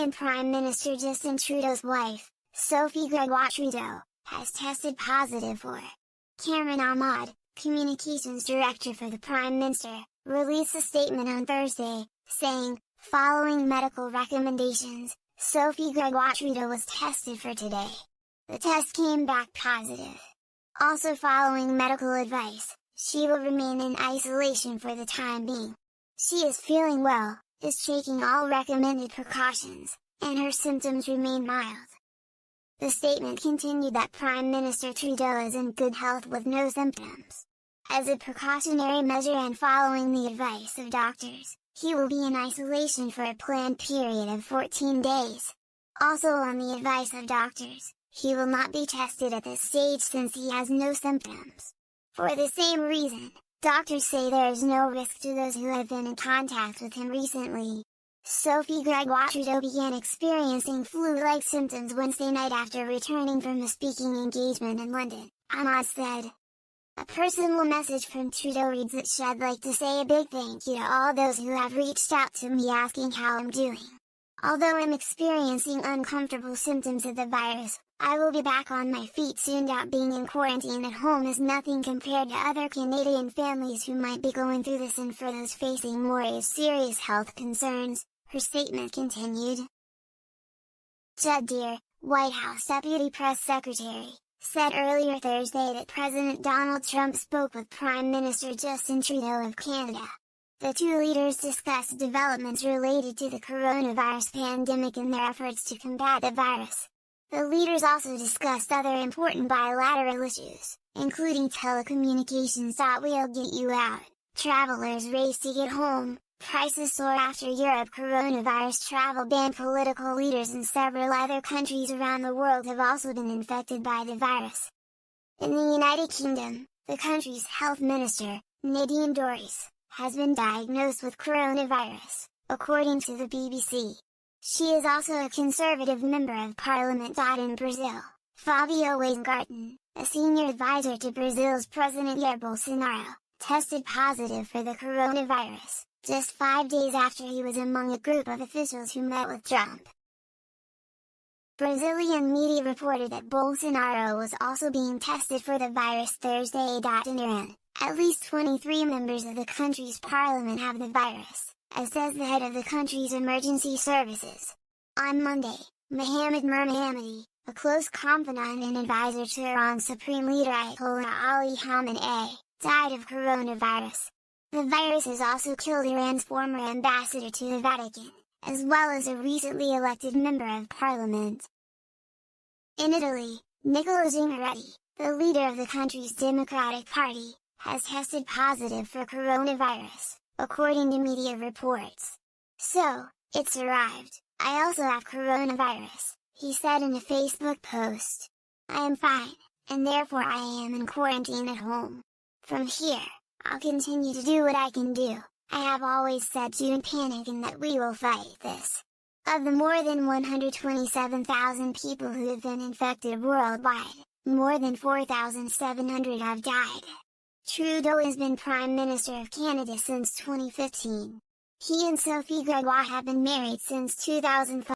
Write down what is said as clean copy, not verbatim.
and Prime Minister Justin Trudeau's wife, Sophie Grégoire Trudeau, has tested positive for it. Cameron Ahmad, Communications Director for the Prime Minister, released a statement on Thursday, saying, following medical recommendations, Sophie Grégoire Trudeau was tested for today. The test came back positive. Also following medical advice, she will remain in isolation for the time being. She is feeling well, is taking all recommended precautions, and her symptoms remain mild. The statement continued that Prime Minister Trudeau is in good health with no symptoms. As a precautionary measure and following the advice of doctors, he will be in isolation for a planned period of 14 days. Also on the advice of doctors, he will not be tested at this stage since he has no symptoms. For the same reason, doctors say there is no risk to those who have been in contact with him recently. Sophie Grégoire Trudeau began experiencing flu-like symptoms Wednesday night after returning from a speaking engagement in London, Ahmad said. A personal message from Trudeau reads that she'd like to say a big thank you to all those who have reached out to me asking how I'm doing. Although I'm experiencing uncomfortable symptoms of the virus, I will be back on my feet soon. Being in quarantine at home is nothing compared to other Canadian families who might be going through this, and for those facing more serious health concerns, her statement continued. Judd Deere, White House Deputy Press Secretary, said earlier Thursday that President Donald Trump spoke with Prime Minister Justin Trudeau of Canada. The two leaders discussed developments related to the coronavirus pandemic and their efforts to combat the virus. The leaders also discussed other important bilateral issues, including telecommunications. We'll get you out, travelers race to get home, prices soar after Europe, coronavirus travel ban. Political leaders in several other countries around the world have also been infected by the virus. In the United Kingdom, the country's health minister, Nadine Dorries, has been diagnosed with coronavirus, according to the BBC. She is also a Conservative Member of Parliament. In Brazil, Fabio Weingarten, a senior advisor to Brazil's President Jair Bolsonaro, tested positive for the coronavirus, just 5 days after he was among a group of officials who met with Trump. Brazilian media reported that Bolsonaro was also being tested for the virus Thursday. In Iran, at least 23 members of the country's parliament have the virus, as says the head of the country's emergency services. On Monday, Mohammad Mohammadi, a close confidant and advisor to Iran's Supreme Leader Ayatollah Ali Khamenei, died of coronavirus. The virus has also killed Iran's former ambassador to the Vatican, as well as a recently elected member of parliament. In Italy, Nicola Zingaretti, the leader of the country's Democratic Party, has tested positive for coronavirus, according to media reports. So, it's arrived. I also have coronavirus, he said in a Facebook post. I am fine, and therefore I am in quarantine at home. From here, I'll continue to do what I can do. I have always said don't panic and that we will fight this. Of the more than 127,000 people who have been infected worldwide, more than 4,700 have died. Trudeau has been Prime Minister of Canada since 2015. He and Sophie Grégoire have been married since 2005.